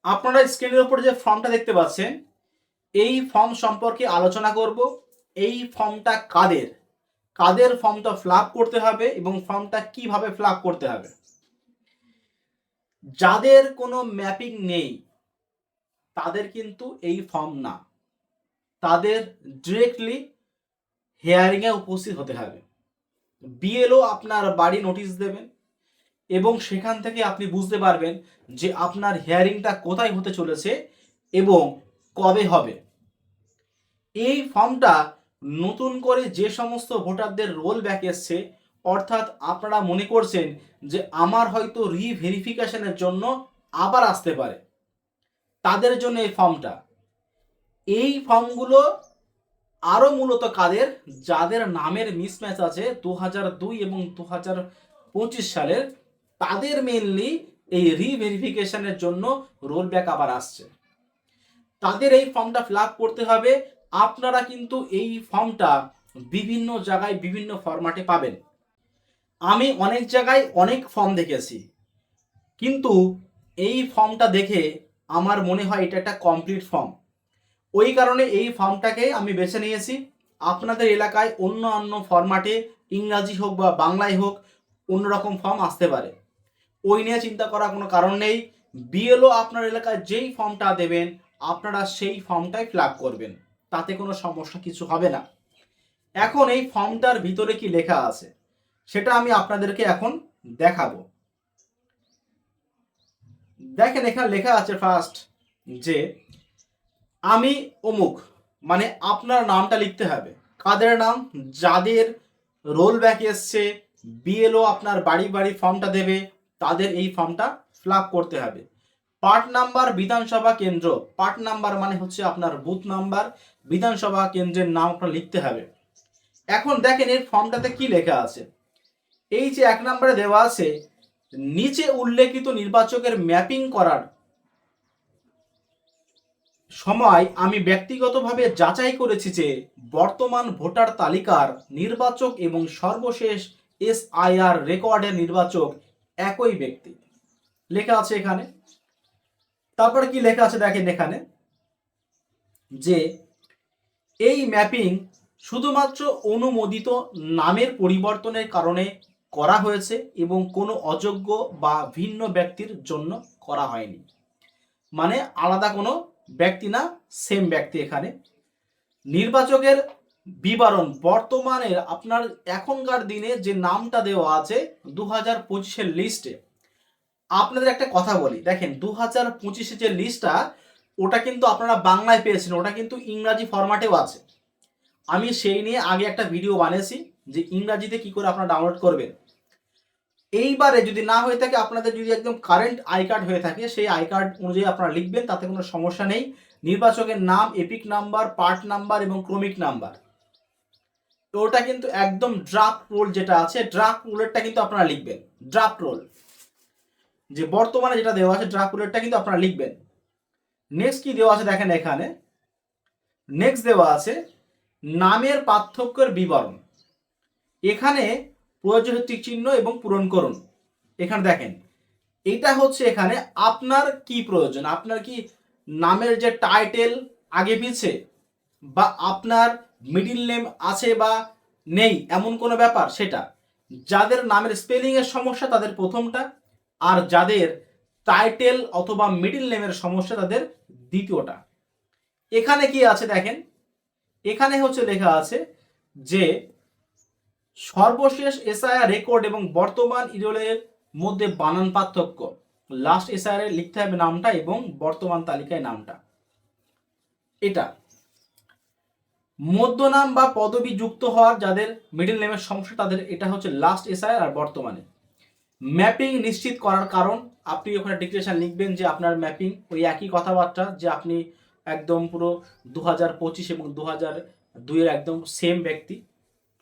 আপনারা স্ক্রিনের উপর যে ফর্মটা দেখতে পাচ্ছেন, এই ফর্ম সম্পর্কে আলোচনা করব। এই ফর্মটা কাদের কাদের ফর্মটা ফিল আপ করতে হবে এবং ফর্মটা কিভাবে ফিল আপ করতে হবে। যাদের কোনো ম্যাপিং নেই তাদের কিন্তু এই ফর্ম না, তাদের ডিরেক্টলি হিয়ারিংয়ে উপস্থিত হতে হবে। বিএলও আপনার বাড়ি নোটিশ দেবেন এবং সেখান থেকে আপনি বুঝতে পারবেন যে আপনার হিয়ারিংটা কোথায় হতে চলেছে এবং কবে হবে। এই ফর্মটা নতুন করে যে সমস্ত ভোটারদের রোল ব্যাক এসছে, অর্থাৎ আপনারা মনে করছেন যে আমার হয়তো রিভেরিফিকেশনের জন্য আবার আসতে পারে, তাদের জন্য এই ফর্মটা। এই ফর্মগুলো আরও মূলত কাদের, যাদের নামের মিসম্যাচ আছে 2002 এবং 2025 সালের, তাদের মেনলি এই রিভেরিফিকেশনের জন্য রোল ব্যাক আবার আসছে। তাদের এই ফর্মটা ফিল আপ করতে হবে। আপনারা কিন্তু এই ফর্মটা বিভিন্ন জায়গায় বিভিন্ন ফরম্যাটে পাবেন। আমি অনেক জায়গায় অনেক ফর্ম দেখেছি, কিন্তু এই ফর্মটা দেখে আমার মনে হয় এটা একটা কমপ্লিট ফর্ম। ওই কারণে এই ফর্মটাকে আমি বেছে নিয়েছি। আপনাদের এলাকায় অন্য ফরম্যাটে, ইংরাজি হোক বা বাংলায় হোক, অন্যরকম ফর্ম আসতে পারে, ওই নিয়ে চিন্তা করার কোনো কারণ নেই। বিএলও আপনার এলাকায় যেই ফর্মটা দেবেন আপনারা সেই ফর্মটাই ফিল আপ করবেন, তাতে কোনো সমস্যা কিছু হবে না। এখন এই ফর্মটার ভিতরে কি লেখা আছে সেটা আমি আপনাদেরকে এখন দেখাবো। দেখেন, এখানে লেখা আছে ফার্স্ট যে আমি অমুক, মানে আপনার নামটা লিখতে হবে। কাদের নাম? যাদের রোল ব্যাক এসছে, বিএলও আপনার বাড়ি বাড়ি ফর্মটা দেবে, তাদের এই ফর্মটা ফিল আপ করতে হবে। পার্ট নাম্বার, বিধানসভা কেন্দ্র। পার্ট নাম্বার মানে হচ্ছে আপনার বুথ নাম্বার, বিধানসভা কেন্দ্রের নাম আপনার লিখতে হবে। এখন দেখেন এর ফর্মটাতে কি লেখা আছে। এই যে 1 নম্বরে দেওয়া আছে, নিচে উল্লেখিত নির্বাচকের ম্যাপিং করার সময় আমি ব্যক্তিগতভাবে যাচাই করেছি যে বর্তমান ভোটার তালিকার নির্বাচক এবং সর্বশেষ এসআইআর রেকর্ডের নির্বাচক একই ব্যক্তি। লেখা আছে এখানে। তারপরে কি লেখা আছে দেখেন এখানে, যে এই ম্যাপিং শুধুমাত্র অনুমোদিত নামের পরিবর্তনের কারণে করা হয়েছে এবং কোনো অযোগ্য বা ভিন্ন ব্যক্তির জন্য করা হয়নি। মানে আলাদা কোনো ব্যক্তি না, সেম ব্যক্তি এখানে। নির্বাচকের বিবরণ, বর্তমানের আপনার এখনকার দিনে যে নামটা দেওয়া আছে 2025-এর লিস্টে। আপনাদের একটা কথা বলি, দেখেন 2025-এর যে লিস্টটা, ওটা কিন্তু আপনারা বাংলায় পেয়েছেন, ওটা কিন্তু ইংরাজি ফরম্যাটেও আছে। আমি সেই নিয়ে আগে একটা ভিডিও বানিয়েছি যে ইংরাজিতে কি করে আপনারা ডাউনলোড করবেন। এইবারে যদি না হয়ে থাকে, আপনাদের যদি একদম কারেন্ট আই কার্ড হয়ে থাকে, সেই আই কার্ড অনুযায়ী আপনারা লিখবেন, তাতে কোনো সমস্যা নেই। নির্বাচকের নাম, এপিক নাম্বার, পার্ট নাম্বার এবং ক্রমিক নাম্বার, তো ওটা কিন্তু একদম ড্রাফট রোল যেটা আছে, ড্রাফট রোলেরটা কিন্তু আপনারা লিখবেন। ড্রাফট রোল যে বর্তমানে যেটা দেওয়া আছে, ড্রাফট রোলেরটা কিন্তু আপনারা লিখবেন। নেক্সট কি দেওয়া আছে দেখেন এখানে, নেক্সট দেওয়া আছে নামের পার্থক্যের বিবরণ। এখানে প্রয়োজনীয় টিক চিহ্ন এবং পূরণ করুন। এখানে দেখেন, এটা হচ্ছে এখানে আপনার কি প্রয়োজন, আপনার কি নামের যে টাইটেল আগে পিছে, বা আপনার মিডিল নেম আছে বা নেই এমন কোনো ব্যাপার, সেটা। যাদের নামের স্পেলিং এর সমস্যা তাদের প্রথমটা, আর যাদের টাইটেল অথবা মিডিল নেমের সমস্যা তাদের দ্বিতীয়টা। এখানে কি আছে দেখেন, এখানে হচ্ছে লেখা আছে যে সর্বশেষ এসআইআর রেকর্ড এবং বর্তমান ইরোলের মধ্যে বানান পার্থক্য। লাস্ট এসআইআর লিখতে হবে নামটা এবং বর্তমান তালিকায় নামটা। এটা মধ্যনাম বা পদবি যুক্ত হওয়ার যাদের মিডল নেমের সমস্যা তাদের এটা হচ্ছে লাস্ট এসআইআর আর বর্তমানে। ম্যাপিং নিশ্চিত করার কারণ, আপনি ওখানে ডিক্লারেশন লিখবেন যে আপনার ম্যাপিং ওই একই কথাবার্তা, যে আপনি একদম পুরো 2025 এবং 2002-এর একদম সেম ব্যক্তি,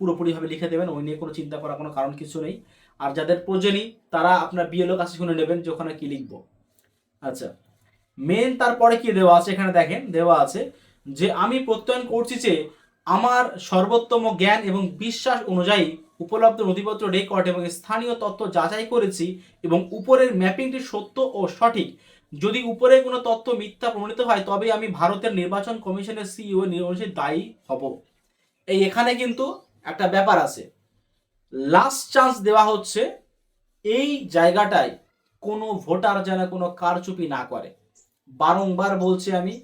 পুরোপুরিভাবে লিখে দেবেন। ওই নিয়ে কোনো চিন্তা করার কোনো কারণ কিছু নেই। আর যাদের প্রয়োজনই তারা আপনার বিএলও কাছে শুনে নেবেন যে ওখানে কি লিখবো। আচ্ছা, মেন তারপরে কি দেওয়া আছে এখানে দেখেন, দেওয়া আছে যে আমি প্রত্যয়ন করছি যে আমার সর্বোত্তম জ্ঞান এবং বিশ্বাস অনুযায়ী উপলব্ধ নথিপত্র, রেকর্ড এবং স্থানীয় তথ্য যাচাই করেছি এবং উপরের ম্যাপিংটি সত্য ও সঠিক। যদি উপরে কোনো তথ্য মিথ্যা প্রমাণিত হয় তবে আমি ভারতের নির্বাচন কমিশনের সিইও নির্বাচনে দায়ী হব। এখানে কিন্তু একটা ব্যাপার আছে, লাস্ট চান্স দেওয়া হচ্ছে এই জায়গাটায় কোনো ভোটার যেন কোনো কারচুপি না করে। বারংবার বলছি আমি,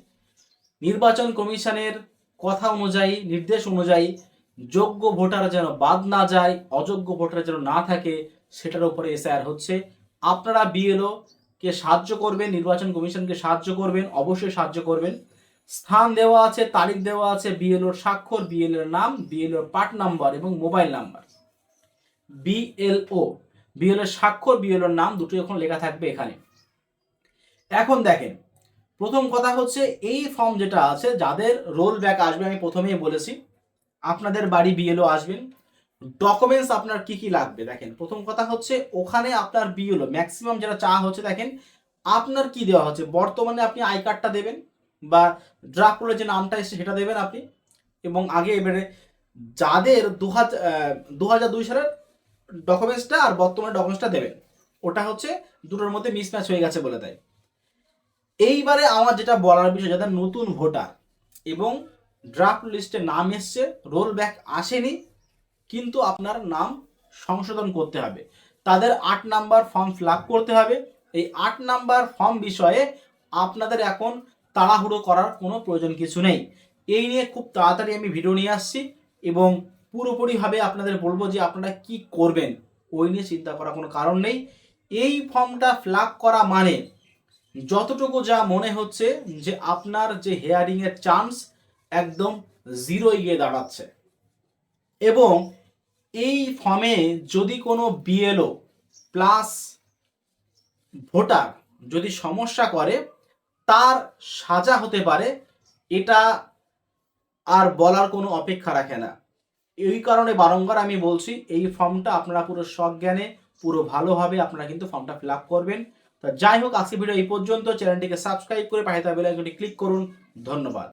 নির্বাচন কমিশনের কথা অনুযায়ী, নির্দেশ অনুযায়ী যোগ্য ভোটার যেন বাদ না যায়, অযোগ্য ভোটার যেন না থাকে, সেটার উপরে এসআইআর হচ্ছে। আপনারা বিএলও কে সাহায্য করবেন, নির্বাচন কমিশনকে সাহায্য করবেন, অবশ্যই সাহায্য করবেন। স্থান দেওয়া আছে, তারিখ দেওয়া আছে, বিএলওর স্বাক্ষর, বিএলওর নাম, বিএলওর পার্ট নাম্বার এবং মোবাইল নাম্বার। বিএলওর স্বাক্ষর, বিএলওর নাম দুটো এখন লেখা থাকবে এখানে। এখন দেখেন, প্রথম কথা হচ্ছে এই ফর্ম যেটা আছে, যাদের রোল ব্যাক আসবে, আমি প্রথমেই বলেছি আপনাদের বাড়ি বিএলও আসবেন, ডকুমেন্টস আপনার কি কি লাগবে দেখেন। প্রথম কথা হচ্ছে ওখানে আপনার বিএলও ম্যাক্সিমাম যেটা চাওয়া হচ্ছে, দেখেন আপনার কি দেওয়া হচ্ছে, বর্তমানে আপনি আই কার্ডটা দেবেন বা ড্রাফট করে যে নামটা এসছে সেটা দেবেন আপনি, এবং আগে এবারে যাদের 2002 সালের ডকুমেন্টসটা আর বর্তমানে ডকুমেন্টসটা দেবেন, ওটা হচ্ছে দুটোর মধ্যে মিসম্যাচ হয়ে গেছে বলে দেয়। এইবারে আমার যেটা বলার বিষয়, যাদের নতুন ভোটার এবং ড্রাফট লিস্টে নাম এসছে, রোল ব্যাক আসেনি কিন্তু আপনার নাম সংশোধন করতে হবে, তাদের 8 নাম্বার ফর্ম ফিল আপ করতে হবে। এই 8 নাম্বার ফর্ম বিষয়ে আপনাদের এখন তাড়াহুড়ো করার কোনো প্রয়োজন কিছু নেই। এই নিয়ে খুব তাড়াতাড়ি আমি ভিডিও নিয়ে আসছি এবং পুরোপুরিভাবে আপনাদের বলবো যে আপনারা কি করবেন, ওই নিয়ে চিন্তা করার কোনো কারণ নেই। এই ফর্মটা ফিল আপ করা মানে যতটুকু যা মনে হচ্ছে যে আপনার যে হেয়ারিংয়ের চান্স একদম জিরোই গিয়ে দাঁড়াচ্ছে। এবং এই ফর্মে যদি কোনো বিএলও প্লাস ভোটার যদি সমস্যা করে, তার সাজা হতে পারে, এটা আর বলার কোনো অপেক্ষা রাখে না। এই কারণে বারংবার আমি বলছি এই ফর্মটা আপনারা পুরো সজ্ঞানে, পুরো ভালোভাবে আপনারা কিন্তু ফর্মটা ফিল আপ করবেন। তো যাই হোক, আজকে ভিডিও এই পর্যন্ত। চ্যানেলটিকে সাবস্ক্রাইব করে পাশে থাকা বেল আইকনটি ক্লিক করুন। ধন্যবাদ।